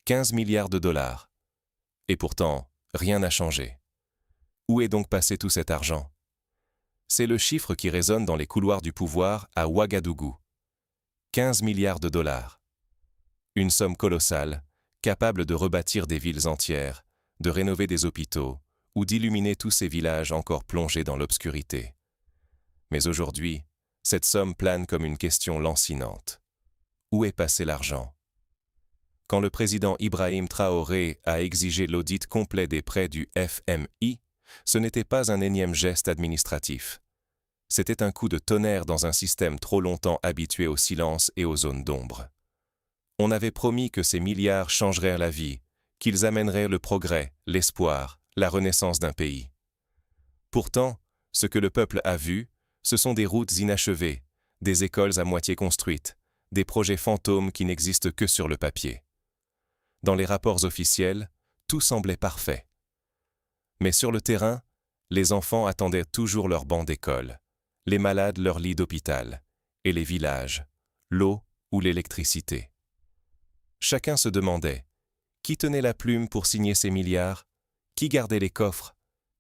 15 milliards de dollars. Et pourtant, rien n'a changé. Où est donc passé tout cet argent? C'est le chiffre qui résonne dans les couloirs du pouvoir à Ouagadougou. 15 milliards de dollars. Une somme colossale, capable de rebâtir des villes entières, de rénover des hôpitaux ou d'illuminer tous ces villages encore plongés dans l'obscurité. Mais aujourd'hui, cette somme plane comme une question lancinante. Où est passé l'argent? Quand le président Ibrahim Traoré a exigé l'audit complet des prêts du FMI, ce n'était pas un énième geste administratif. C'était un coup de tonnerre dans un système trop longtemps habitué au silence et aux zones d'ombre. On avait promis que ces milliards changeraient la vie, qu'ils amèneraient le progrès, l'espoir, la renaissance d'un pays. Pourtant, ce que le peuple a vu, ce sont des routes inachevées, des écoles à moitié construites, des projets fantômes qui n'existent que sur le papier. Dans les rapports officiels, tout semblait parfait. Mais sur le terrain, les enfants attendaient toujours leur banc d'école, les malades leur lit d'hôpital, et les villages, l'eau ou l'électricité. Chacun se demandait, qui tenait la plume pour signer ces milliards, qui gardait les coffres,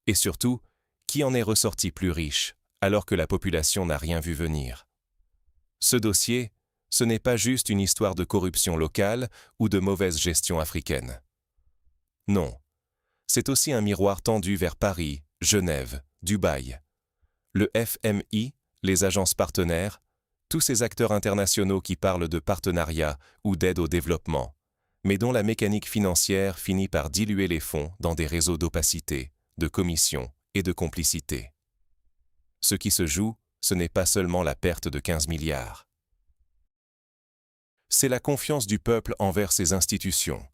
et surtout, qui en est ressorti plus riche, alors que la population n'a rien vu venir. Ce dossier, ce n'est pas juste une histoire de corruption locale ou de mauvaise gestion africaine. Non, c'est aussi un miroir tendu vers Paris, Genève, Dubaï. Le FMI, les agences partenaires, tous ces acteurs internationaux qui parlent de partenariat ou d'aide au développement, mais dont la mécanique financière finit par diluer les fonds dans des réseaux d'opacité, de commission et de complicité. Ce qui se joue, ce n'est pas seulement la perte de 15 milliards. C'est la confiance du peuple envers ses institutions,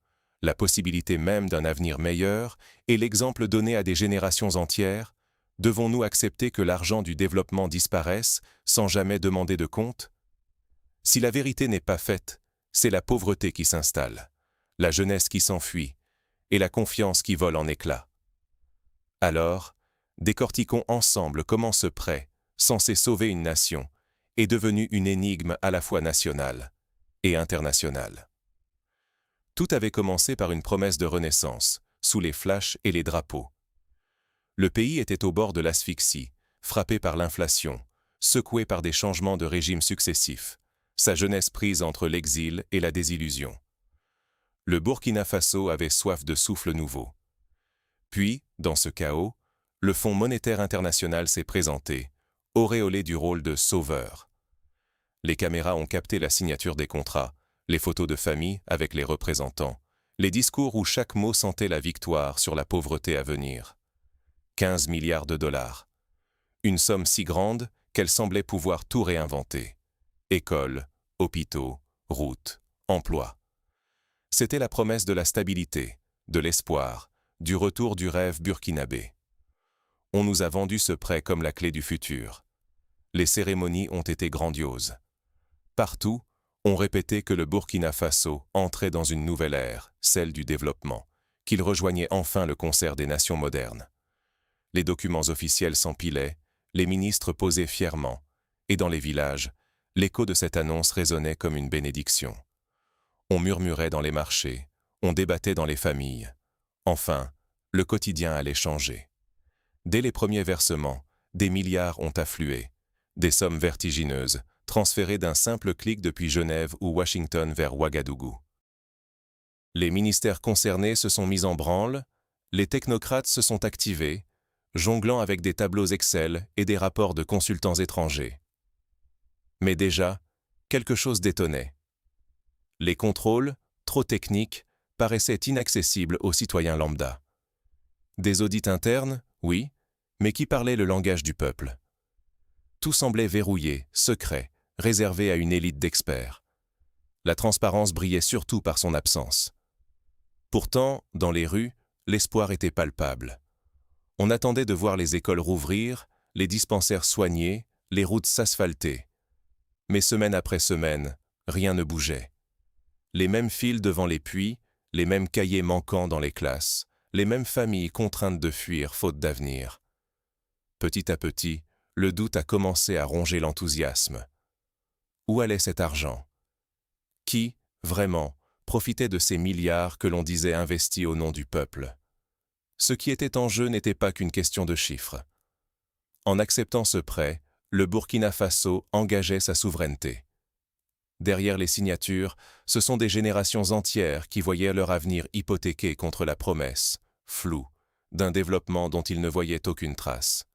la possibilité même d'un avenir meilleur et l'exemple donné à des générations entières. Devons-nous accepter que l'argent du développement disparaisse sans jamais demander de compte? Si la vérité n'est pas faite, c'est la pauvreté qui s'installe, la jeunesse qui s'enfuit et la confiance qui vole en éclats. Alors, décortiquons ensemble comment ce prêt, censé sauver une nation, est devenu une énigme à la fois nationale et internationale. Tout avait commencé par une promesse de renaissance, sous les flashs et les drapeaux. Le pays était au bord de l'asphyxie, frappé par l'inflation, secoué par des changements de régime successifs, sa jeunesse prise entre l'exil et la désillusion. Le Burkina Faso avait soif de souffle nouveau. Puis, dans ce chaos, le Fonds monétaire international s'est présenté, auréolé du rôle de sauveur. Les caméras ont capté la signature des contrats, les photos de famille avec les représentants, les discours où chaque mot sentait la victoire sur la pauvreté à venir. 15 milliards de dollars. Une somme si grande qu'elle semblait pouvoir tout réinventer. Écoles, hôpitaux, routes, emplois. C'était la promesse de la stabilité, de l'espoir, du retour du rêve burkinabé. On nous a vendu ce prêt comme la clé du futur. Les cérémonies ont été grandioses. Partout, on répétait que le Burkina Faso entrait dans une nouvelle ère, celle du développement, qu'il rejoignait enfin le concert des nations modernes. Les documents officiels s'empilaient, les ministres posaient fièrement, et dans les villages, l'écho de cette annonce résonnait comme une bénédiction. On murmurait dans les marchés, on débattait dans les familles. Enfin, le quotidien allait changer. Dès les premiers versements, des milliards ont afflué, des sommes vertigineuses, transférées d'un simple clic depuis Genève ou Washington vers Ouagadougou. Les ministères concernés se sont mis en branle, les technocrates se sont activés, jonglant avec des tableaux Excel et des rapports de consultants étrangers. Mais déjà, quelque chose détonnait. Les contrôles, trop techniques, paraissaient inaccessibles aux citoyens lambda. Des audits internes, oui, mais qui parlaient le langage du peuple. Tout semblait verrouillé, secret, réservé à une élite d'experts. La transparence brillait surtout par son absence. Pourtant, dans les rues, l'espoir était palpable. On attendait de voir les écoles rouvrir, les dispensaires soignés, les routes s'asphalter. Mais semaine après semaine, rien ne bougeait. Les mêmes files devant les puits, les mêmes cahiers manquants dans les classes, les mêmes familles contraintes de fuir faute d'avenir. Petit à petit, le doute a commencé à ronger l'enthousiasme. Où allait cet argent? Qui, vraiment, profitaient de ces milliards que l'on disait investis au nom du peuple. Ce qui était en jeu n'était pas qu'une question de chiffres. En acceptant ce prêt, le Burkina Faso engageait sa souveraineté. Derrière les signatures, ce sont des générations entières qui voyaient leur avenir hypothéqué contre la promesse, floue, d'un développement dont ils ne voyaient aucune trace.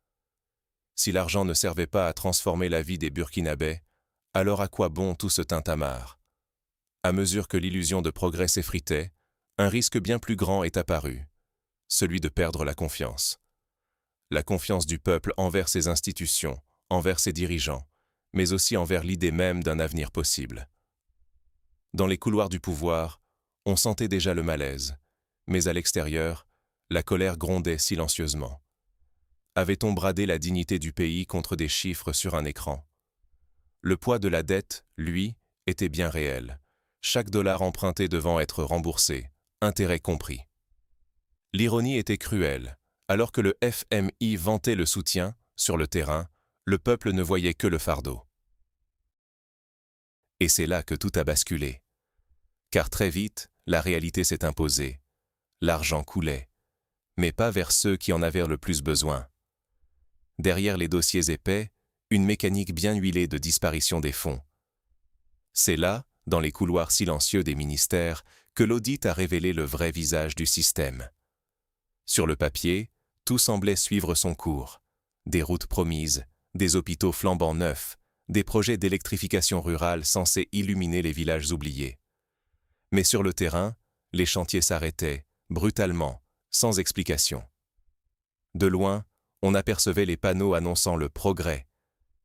Si l'argent ne servait pas à transformer la vie des Burkinabés, alors à quoi bon tout ce tintamarre? À mesure que l'illusion de progrès s'effritait, un risque bien plus grand est apparu, celui de perdre la confiance. La confiance du peuple envers ses institutions, envers ses dirigeants, mais aussi envers l'idée même d'un avenir possible. Dans les couloirs du pouvoir, on sentait déjà le malaise, mais à l'extérieur, la colère grondait silencieusement. Avait-on bradé la dignité du pays contre des chiffres sur un écran? Le poids de la dette, lui, était bien réel. Chaque dollar emprunté devant être remboursé, intérêt compris. L'ironie était cruelle. Alors que le FMI vantait le soutien, sur le terrain, le peuple ne voyait que le fardeau. Et c'est là que tout a basculé. Car très vite, la réalité s'est imposée. L'argent coulait, mais pas vers ceux qui en avaient le plus besoin. Derrière les dossiers épais, une mécanique bien huilée de disparition des fonds. C'est là, dans les couloirs silencieux des ministères, que l'audit a révélé le vrai visage du système. Sur le papier, tout semblait suivre son cours. Des routes promises, des hôpitaux flambant neufs, des projets d'électrification rurale censés illuminer les villages oubliés. Mais sur le terrain, les chantiers s'arrêtaient, brutalement, sans explication. De loin, on apercevait les panneaux annonçant le progrès,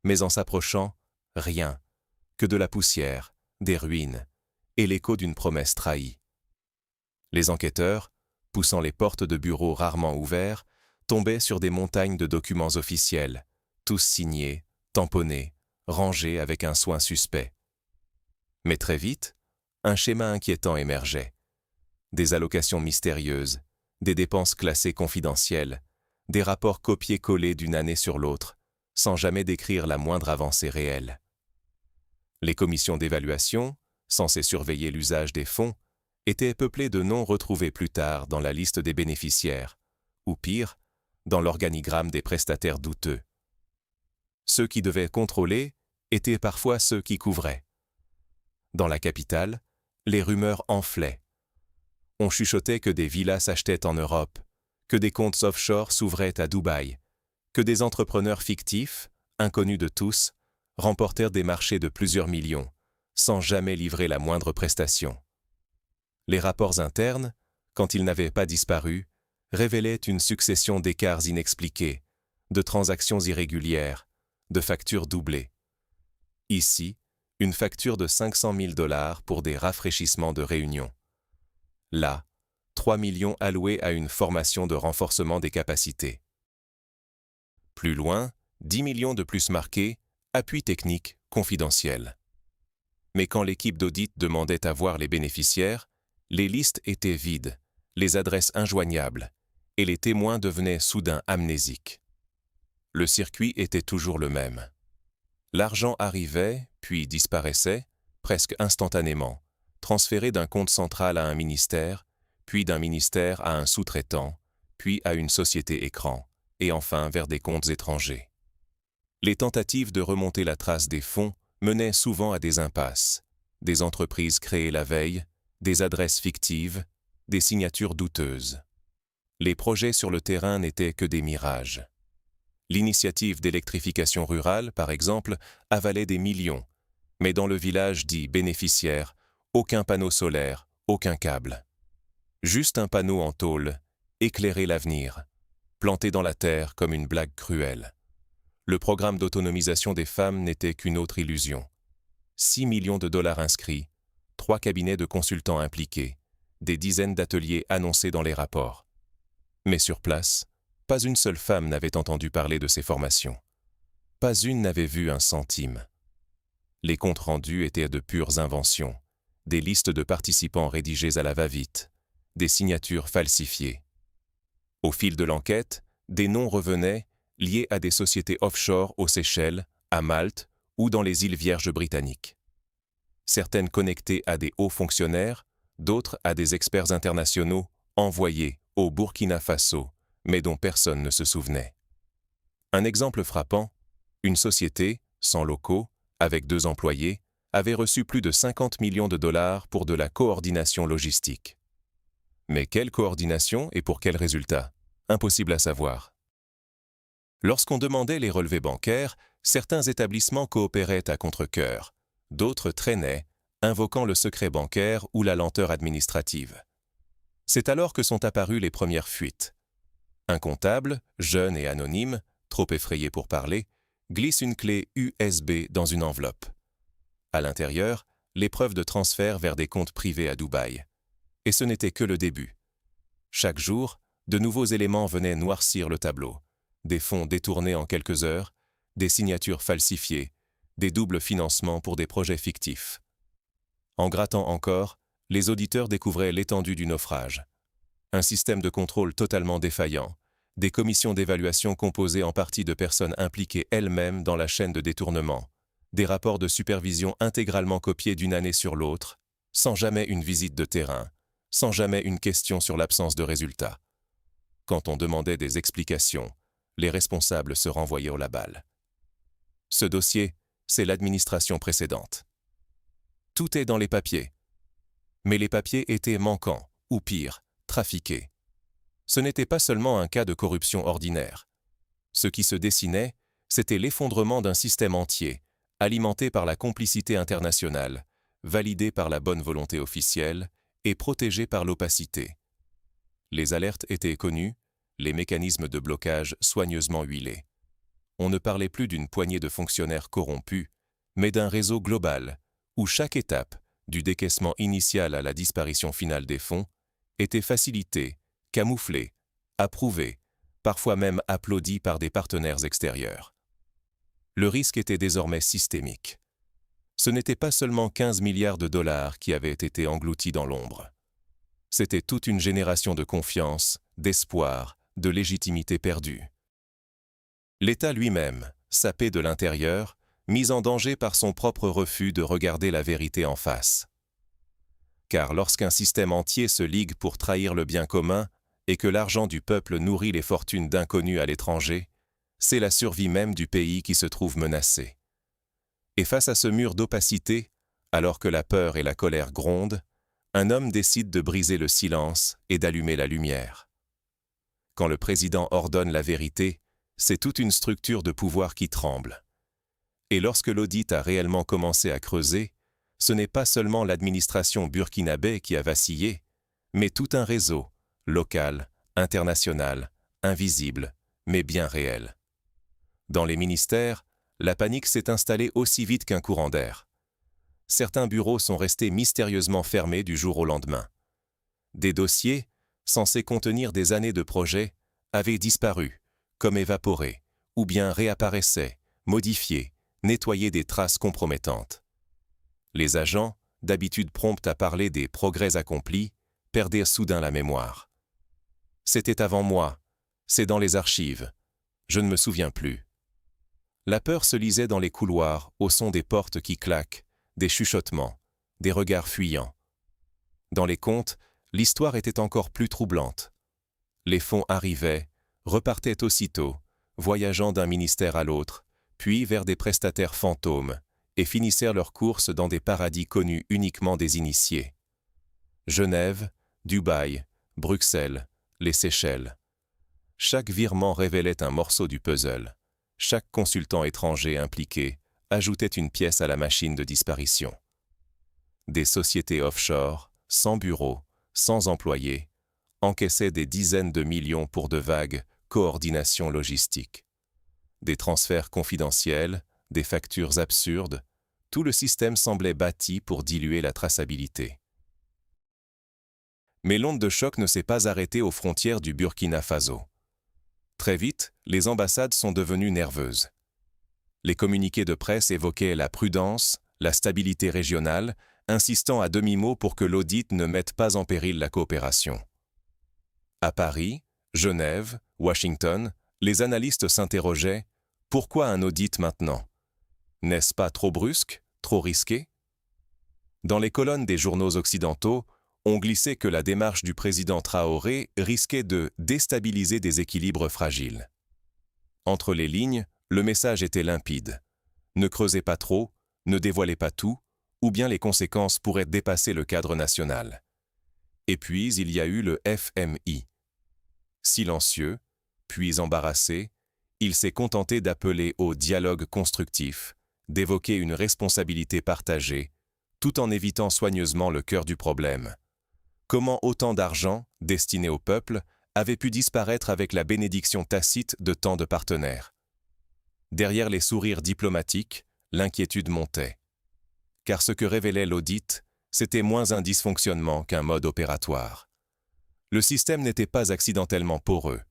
mais en s'approchant, rien, que de la poussière, des ruines, et l'écho d'une promesse trahie. Les enquêteurs, poussant les portes de bureaux rarement ouverts, tombaient sur des montagnes de documents officiels, tous signés, tamponnés, rangés avec un soin suspect. Mais très vite, un schéma inquiétant émergeait. Des allocations mystérieuses, des dépenses classées confidentielles, des rapports copiés-collés d'une année sur l'autre, sans jamais décrire la moindre avancée réelle. Les commissions d'évaluation, censées surveiller l'usage des fonds, étaient peuplées de noms retrouvés plus tard dans la liste des bénéficiaires, ou pire, dans l'organigramme des prestataires douteux. Ceux qui devaient contrôler étaient parfois ceux qui couvraient. Dans la capitale, les rumeurs enflaient. On chuchotait que des villas s'achetaient en Europe, que des comptes offshore s'ouvraient à Dubaï, que des entrepreneurs fictifs, inconnus de tous, remportèrent des marchés de plusieurs millions, sans jamais livrer la moindre prestation. Les rapports internes, quand ils n'avaient pas disparu, révélaient une succession d'écarts inexpliqués, de transactions irrégulières, de factures doublées. Ici, une facture de 500 000 $ pour des rafraîchissements de réunions. Là, 3 millions alloués à une formation de renforcement des capacités. Plus loin, 10 millions de plus marqués, appui technique confidentiel. Mais quand l'équipe d'audit demandait à voir les bénéficiaires, les listes étaient vides, les adresses injoignables, et les témoins devenaient soudain amnésiques. Le circuit était toujours le même. L'argent arrivait, puis disparaissait, presque instantanément, transféré d'un compte central à un ministère, puis d'un ministère à un sous-traitant, puis à une société écran, et enfin vers des comptes étrangers. Les tentatives de remonter la trace des fonds menaient souvent à des impasses, des entreprises créées la veille, des adresses fictives, des signatures douteuses. Les projets sur le terrain n'étaient que des mirages. L'initiative d'électrification rurale, par exemple, avalait des millions, mais dans le village dit bénéficiaire, aucun panneau solaire, aucun câble. Juste un panneau en tôle, éclairer l'avenir, planté dans la terre comme une blague cruelle. Le programme d'autonomisation des femmes n'était qu'une autre illusion. 6 millions de $ inscrits, 3 cabinets de consultants impliqués, des dizaines d'ateliers annoncés dans les rapports. Mais sur place, pas une seule femme n'avait entendu parler de ces formations. Pas une n'avait vu un centime. Les comptes rendus étaient de pures inventions, des listes de participants rédigées à la va-vite, des signatures falsifiées. Au fil de l'enquête, des noms revenaient, liés à des sociétés offshore aux Seychelles, à Malte ou dans les îles Vierges britanniques. Certaines connectées à des hauts fonctionnaires, d'autres à des experts internationaux envoyés au Burkina Faso, mais dont personne ne se souvenait. Un exemple frappant, une société, sans locaux, avec 2 employés, avait reçu plus de 50 millions de dollars pour de la coordination logistique. Mais quelle coordination et pour quel résultat? Impossible à savoir. Lorsqu'on demandait les relevés bancaires, certains établissements coopéraient à contre-cœur, d'autres traînaient, invoquant le secret bancaire ou la lenteur administrative. C'est alors que sont apparues les premières fuites. Un comptable, jeune et anonyme, trop effrayé pour parler, glisse une clé USB dans une enveloppe. À l'intérieur, les preuves de transfert vers des comptes privés à Dubaï. Et ce n'était que le début. Chaque jour, de nouveaux éléments venaient noircir le tableau. Des fonds détournés en quelques heures, des signatures falsifiées, des doubles financements pour des projets fictifs. En grattant encore, les auditeurs découvraient l'étendue du naufrage. Un système de contrôle totalement défaillant, des commissions d'évaluation composées en partie de personnes impliquées elles-mêmes dans la chaîne de détournement, des rapports de supervision intégralement copiés d'une année sur l'autre, sans jamais une visite de terrain, sans jamais une question sur l'absence de résultats. Quand on demandait des explications, les responsables se renvoyaient au la-balle. Ce dossier, c'est l'administration précédente. Tout est dans les papiers. Mais les papiers étaient manquants, ou pire, trafiqués. Ce n'était pas seulement un cas de corruption ordinaire. Ce qui se dessinait, c'était l'effondrement d'un système entier, alimenté par la complicité internationale, validé par la bonne volonté officielle et protégé par l'opacité. Les alertes étaient connues, les mécanismes de blocage soigneusement huilés. On ne parlait plus d'une poignée de fonctionnaires corrompus, mais d'un réseau global, où chaque étape, du décaissement initial à la disparition finale des fonds, était facilitée, camouflée, approuvée, parfois même applaudie par des partenaires extérieurs. Le risque était désormais systémique. Ce n'était pas seulement 15 milliards de dollars qui avaient été engloutis dans l'ombre. C'était toute une génération de confiance, d'espoir, de légitimité perdue. L'État lui-même, sapé de l'intérieur, mis en danger par son propre refus de regarder la vérité en face. Car lorsqu'un système entier se ligue pour trahir le bien commun et que l'argent du peuple nourrit les fortunes d'inconnus à l'étranger, c'est la survie même du pays qui se trouve menacée. Et face à ce mur d'opacité, alors que la peur et la colère grondent, un homme décide de briser le silence et d'allumer la lumière. Quand le président ordonne la vérité, c'est toute une structure de pouvoir qui tremble. Et lorsque l'audit a réellement commencé à creuser, ce n'est pas seulement l'administration burkinabé qui a vacillé, mais tout un réseau, local, international, invisible, mais bien réel. Dans les ministères, la panique s'est installée aussi vite qu'un courant d'air. Certains bureaux sont restés mystérieusement fermés du jour au lendemain. Des dossiers, censés contenir des années de projets, avaient disparu, comme évaporés, ou bien réapparaissaient, modifiés, nettoyés des traces compromettantes. Les agents, d'habitude prompts à parler des progrès accomplis, perdirent soudain la mémoire. C'était avant moi, c'est dans les archives, je ne me souviens plus. La peur se lisait dans les couloirs, au son des portes qui claquent, des chuchotements, des regards fuyants. Dans les comptes, l'histoire était encore plus troublante. Les fonds arrivaient, repartaient aussitôt, voyageant d'un ministère à l'autre, puis vers des prestataires fantômes, et finissèrent leur course dans des paradis connus uniquement des initiés. Genève, Dubaï, Bruxelles, les Seychelles. Chaque virement révélait un morceau du puzzle. Chaque consultant étranger impliqué ajoutait une pièce à la machine de disparition. Des sociétés offshore, sans bureau, sans employés, encaissaient des dizaines de millions pour de vagues coordinations logistiques. Des transferts confidentiels, des factures absurdes, tout le système semblait bâti pour diluer la traçabilité. Mais l'onde de choc ne s'est pas arrêtée aux frontières du Burkina Faso. Très vite, les ambassades sont devenues nerveuses. Les communiqués de presse évoquaient la prudence, la stabilité régionale, insistant à demi-mot pour que l'audit ne mette pas en péril la coopération. À Paris, Genève, Washington, les analystes s'interrogeaient « Pourquoi un audit maintenant ? N'est-ce pas trop brusque, trop risqué ?» Dans les colonnes des journaux occidentaux, On glissait que la démarche du président Traoré risquait de déstabiliser des équilibres fragiles. Entre les lignes, le message était limpide. Ne creusez pas trop, ne dévoilez pas tout, ou bien les conséquences pourraient dépasser le cadre national. Et puis il y a eu le FMI. Silencieux, puis embarrassé, il s'est contenté d'appeler au dialogue constructif, d'évoquer une responsabilité partagée, tout en évitant soigneusement le cœur du problème. Comment autant d'argent, destiné au peuple, avait pu disparaître avec la bénédiction tacite de tant de partenaires? Derrière les sourires diplomatiques, l'inquiétude montait. Car ce que révélait l'audit, c'était moins un dysfonctionnement qu'un mode opératoire. Le système n'était pas accidentellement poreux.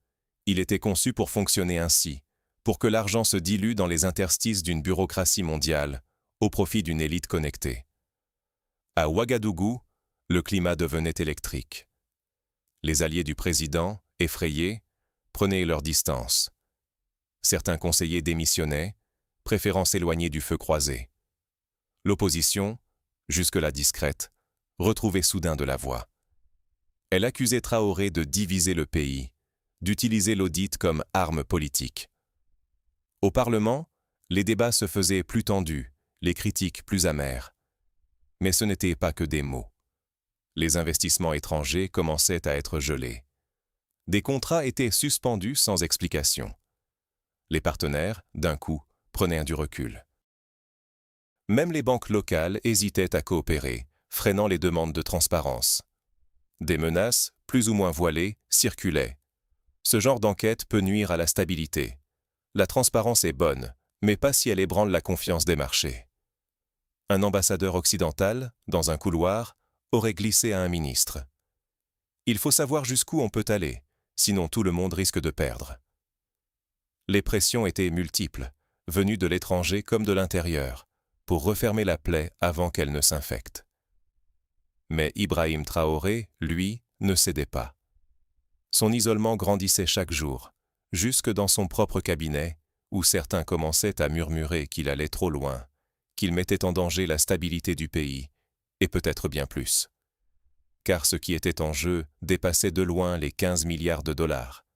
Il était conçu pour fonctionner ainsi, pour que l'argent se dilue dans les interstices d'une bureaucratie mondiale, au profit d'une élite connectée. À Ouagadougou, le climat devenait électrique. Les alliés du président, effrayés, prenaient leur distance. Certains conseillers démissionnaient, préférant s'éloigner du feu croisé. L'opposition, jusque-là discrète, retrouvait soudain de la voix. Elle accusait Traoré de diviser le pays, d'utiliser l'audit comme arme politique. Au Parlement, les débats se faisaient plus tendus, les critiques plus amères. Mais ce n'était pas que des mots. Les investissements étrangers commençaient à être gelés. Des contrats étaient suspendus sans explication. Les partenaires, d'un coup, prenaient du recul. Même les banques locales hésitaient à coopérer, freinant les demandes de transparence. Des menaces, plus ou moins voilées, circulaient. Ce genre d'enquête peut nuire à la stabilité. La transparence est bonne, mais pas si elle ébranle la confiance des marchés. Un ambassadeur occidental, dans un couloir, aurait glissé à un ministre. Il faut savoir jusqu'où on peut aller, sinon tout le monde risque de perdre. Les pressions étaient multiples, venues de l'étranger comme de l'intérieur, pour refermer la plaie avant qu'elle ne s'infecte. Mais Ibrahim Traoré, lui, ne cédait pas. Son isolement grandissait chaque jour, jusque dans son propre cabinet, où certains commençaient à murmurer qu'il allait trop loin, qu'il mettait en danger la stabilité du pays, et peut-être bien plus. Car ce qui était en jeu dépassait de loin les 15 milliards de dollars.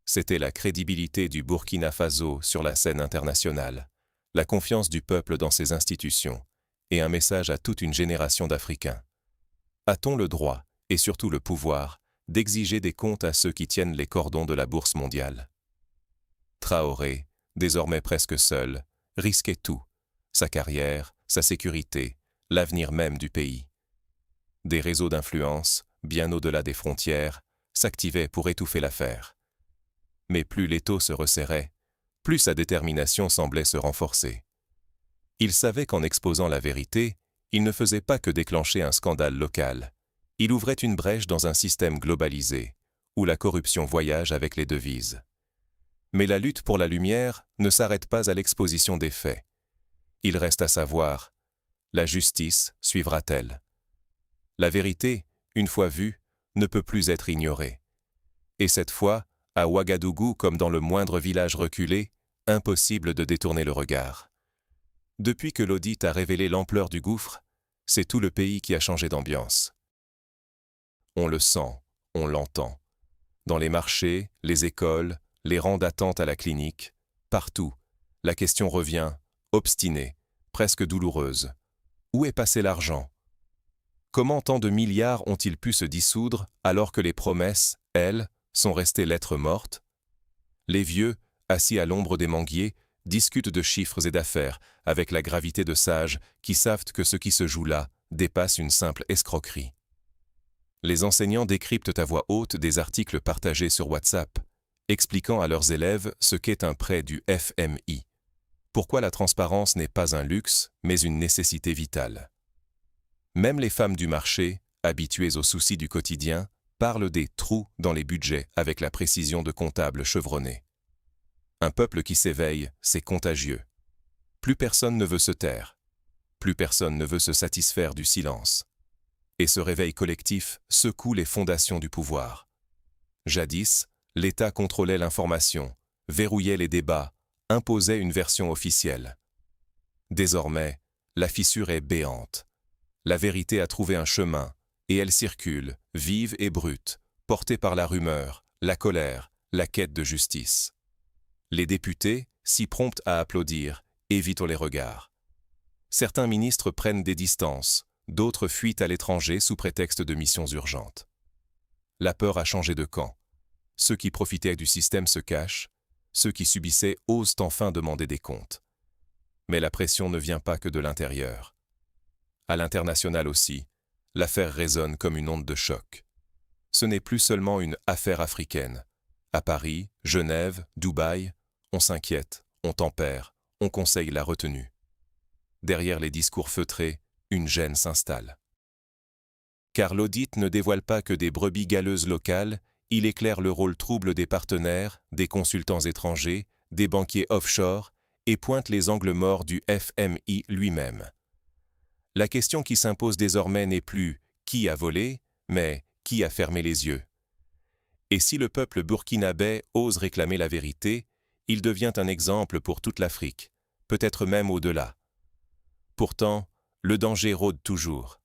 C'était la crédibilité du Burkina Faso sur la scène internationale, la confiance du peuple dans ses institutions, et un message à toute une génération d'Africains. A-t-on le droit, et surtout le pouvoir, d'exiger des comptes à ceux qui tiennent les cordons de la bourse mondiale? Traoré, désormais presque seul, risquait tout, sa carrière, sa sécurité, l'avenir même du pays. Des réseaux d'influence, bien au-delà des frontières, s'activaient pour étouffer l'affaire. Mais plus l'étau se resserrait, plus sa détermination semblait se renforcer. Il savait qu'en exposant la vérité, il ne faisait pas que déclencher un scandale local. Il ouvrait une brèche dans un système globalisé, où la corruption voyage avec les devises. Mais la lutte pour la lumière ne s'arrête pas à l'exposition des faits. Il reste à savoir, la justice suivra-t-elle? La vérité, une fois vue, ne peut plus être ignorée. Et cette fois, à Ouagadougou comme dans le moindre village reculé, impossible de détourner le regard. Depuis que l'audit a révélé l'ampleur du gouffre, c'est tout le pays qui a changé d'ambiance. On le sent, on l'entend. Dans les marchés, les écoles, les rangs d'attente à la clinique, partout, la question revient, obstinée, presque douloureuse. Où est passé l'argent? Comment tant de milliards ont-ils pu se dissoudre alors que les promesses, elles, sont restées lettres mortes? Les vieux, assis à l'ombre des manguiers, discutent de chiffres et d'affaires avec la gravité de sages qui savent que ce qui se joue là dépasse une simple escroquerie. Les enseignants décryptent à voix haute des articles partagés sur WhatsApp, expliquant à leurs élèves ce qu'est un prêt du FMI. Pourquoi la transparence n'est pas un luxe, mais une nécessité vitale. Même les femmes du marché, habituées aux soucis du quotidien, parlent des trous dans les budgets avec la précision de comptables chevronnés. Un peuple qui s'éveille, c'est contagieux. Plus personne ne veut se taire. Plus personne ne veut se satisfaire du silence. Et ce réveil collectif secoue les fondations du pouvoir. Jadis, l'État contrôlait l'information, verrouillait les débats, imposait une version officielle. Désormais, la fissure est béante. La vérité a trouvé un chemin, Et elles circulent, vives et brutes, portées par la rumeur, la colère, la quête de justice. Les députés, si prompts à applaudir, évitent les regards. Certains ministres prennent des distances, d'autres fuient à l'étranger sous prétexte de missions urgentes. La peur a changé de camp. Ceux qui profitaient du système se cachent, ceux qui subissaient osent enfin demander des comptes. Mais la pression ne vient pas que de l'intérieur. À l'international aussi, l'affaire résonne comme une onde de choc. Ce n'est plus seulement une affaire africaine. À Paris, Genève, Dubaï, on s'inquiète, on tempère, on conseille la retenue. Derrière les discours feutrés, une gêne s'installe. Car l'audit ne dévoile pas que des brebis galeuses locales, il éclaire le rôle trouble des partenaires, des consultants étrangers, des banquiers offshore et pointe les angles morts du FMI lui-même. La question qui s'impose désormais n'est plus « qui a volé ?», mais « qui a fermé les yeux ?» Et si le peuple burkinabé ose réclamer la vérité, il devient un exemple pour toute l'Afrique, peut-être même au-delà. Pourtant, le danger rôde toujours.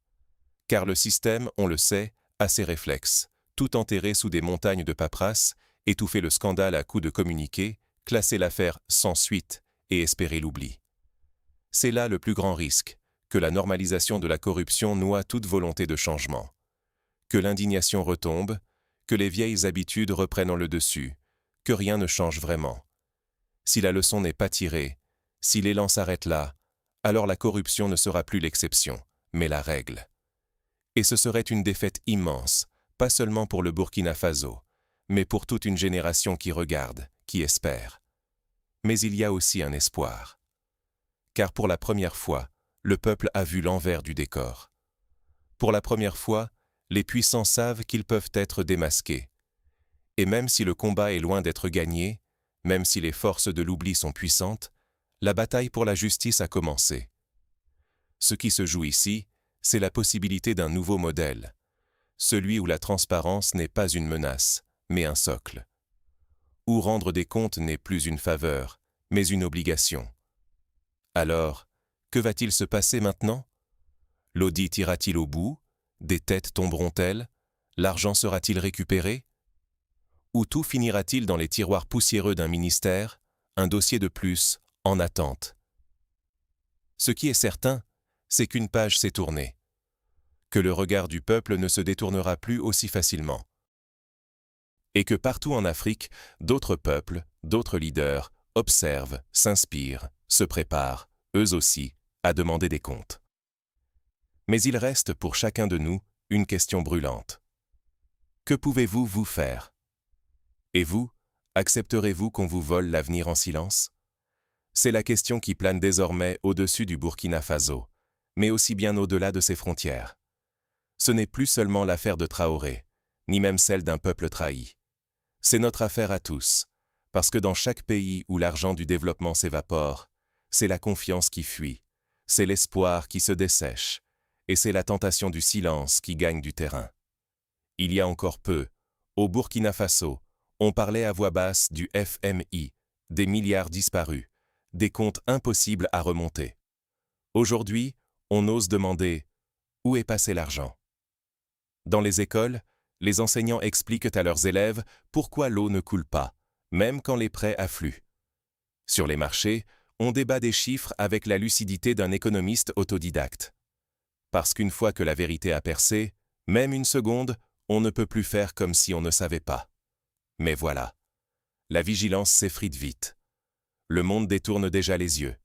Car le système, on le sait, a ses réflexes, tout enterré sous des montagnes de paperasse, étouffer le scandale à coups de communiqués, classer l'affaire sans suite et espérer l'oubli. C'est là le plus grand risque, que la normalisation de la corruption noie toute volonté de changement. Que l'indignation retombe, que les vieilles habitudes reprennent le dessus, que rien ne change vraiment. Si la leçon n'est pas tirée, si l'élan s'arrête là, alors la corruption ne sera plus l'exception, mais la règle. Et ce serait une défaite immense, pas seulement pour le Burkina Faso, mais pour toute une génération qui regarde, qui espère. Mais il y a aussi un espoir. Car pour la première fois, le peuple a vu l'envers du décor. Pour la première fois, les puissants savent qu'ils peuvent être démasqués. Et même si le combat est loin d'être gagné, même si les forces de l'oubli sont puissantes, la bataille pour la justice a commencé. Ce qui se joue ici, c'est la possibilité d'un nouveau modèle, celui où la transparence n'est pas une menace, mais un socle. Où rendre des comptes n'est plus une faveur, mais une obligation. Alors, que va-t-il se passer maintenant? L'audit ira-t-il au bout? Des têtes tomberont-elles? L'argent sera-t-il récupéré? Ou tout finira-t-il dans les tiroirs poussiéreux d'un ministère, un dossier de plus, en attente? Ce qui est certain, c'est qu'une page s'est tournée, que le regard du peuple ne se détournera plus aussi facilement. Et que partout en Afrique, d'autres peuples, d'autres leaders, observent, s'inspirent, se préparent, eux aussi, à demander des comptes. Mais il reste pour chacun de nous une question brûlante. Que pouvez-vous vous faire? Et vous, accepterez-vous qu'on vous vole l'avenir en silence? C'est la question qui plane désormais au-dessus du Burkina Faso, mais aussi bien au-delà de ses frontières. Ce n'est plus seulement l'affaire de Traoré, ni même celle d'un peuple trahi. C'est notre affaire à tous, parce que dans chaque pays où l'argent du développement s'évapore, c'est la confiance qui fuit, c'est l'espoir qui se dessèche, et c'est la tentation du silence qui gagne du terrain. Il y a encore peu, au Burkina Faso, on parlait à voix basse du FMI, des milliards disparus, des comptes impossibles à remonter. Aujourd'hui, on ose demander « Où est passé l'argent ?» Dans les écoles, les enseignants expliquent à leurs élèves pourquoi l'eau ne coule pas, même quand les prêts affluent. Sur les marchés, on débat des chiffres avec la lucidité d'un économiste autodidacte. Parce qu'une fois que la vérité a percé, même une seconde, on ne peut plus faire comme si on ne savait pas. Mais voilà, la vigilance s'effrite vite. Le monde détourne déjà les yeux.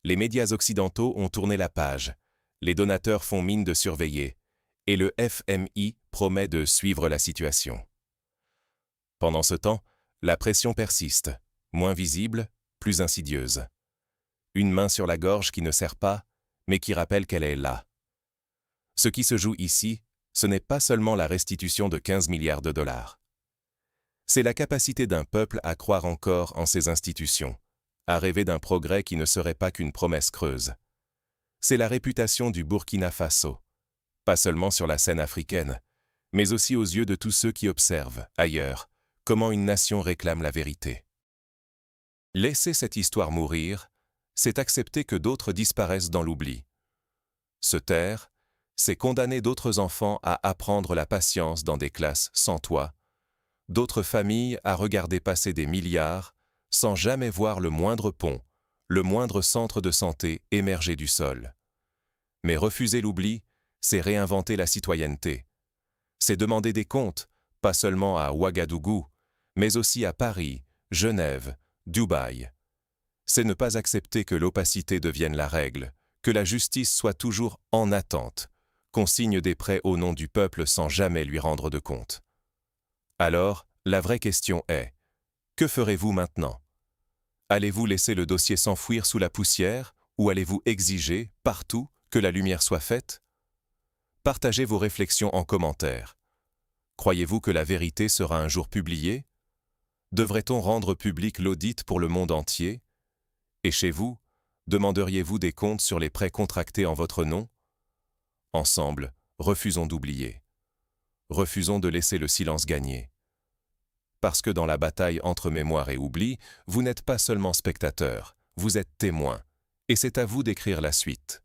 Les médias occidentaux ont tourné la page, les donateurs font mine de surveiller, et le FMI promet de suivre la situation. Pendant ce temps, la pression persiste, moins visible, plus insidieuse. Une main sur la gorge qui ne serre pas, mais qui rappelle qu'elle est là. Ce qui se joue ici, ce n'est pas seulement la restitution de 15 milliards de dollars. C'est la capacité d'un peuple à croire encore en ses institutions, à rêver d'un progrès qui ne serait pas qu'une promesse creuse. C'est la réputation du Burkina Faso, pas seulement sur la scène africaine, mais aussi aux yeux de tous ceux qui observent, ailleurs, comment une nation réclame la vérité. Laisser cette histoire mourir, c'est accepter que d'autres disparaissent dans l'oubli. Se taire, c'est condamner d'autres enfants à apprendre la patience dans des classes sans toit, d'autres familles à regarder passer des milliards sans jamais voir le moindre pont, le moindre centre de santé émerger du sol. Mais refuser l'oubli, c'est réinventer la citoyenneté. C'est demander des comptes, pas seulement à Ouagadougou, mais aussi à Paris, Genève, Dubaï. C'est ne pas accepter que l'opacité devienne la règle, que la justice soit toujours en attente, qu'on signe des prêts au nom du peuple sans jamais lui rendre de compte. Alors, la vraie question est, que ferez-vous maintenant? Allez-vous laisser le dossier s'enfouir sous la poussière ou allez-vous exiger, partout, que la lumière soit faite? Partagez vos réflexions en commentaire. Croyez-vous que la vérité sera un jour publiée? Devrait-on rendre public l'audit pour le monde entier? Et chez vous, demanderiez-vous des comptes sur les prêts contractés en votre nom? Ensemble, refusons d'oublier. Refusons de laisser le silence gagner. Parce que dans la bataille entre mémoire et oubli, vous n'êtes pas seulement spectateur, vous êtes témoin, et c'est à vous d'écrire la suite.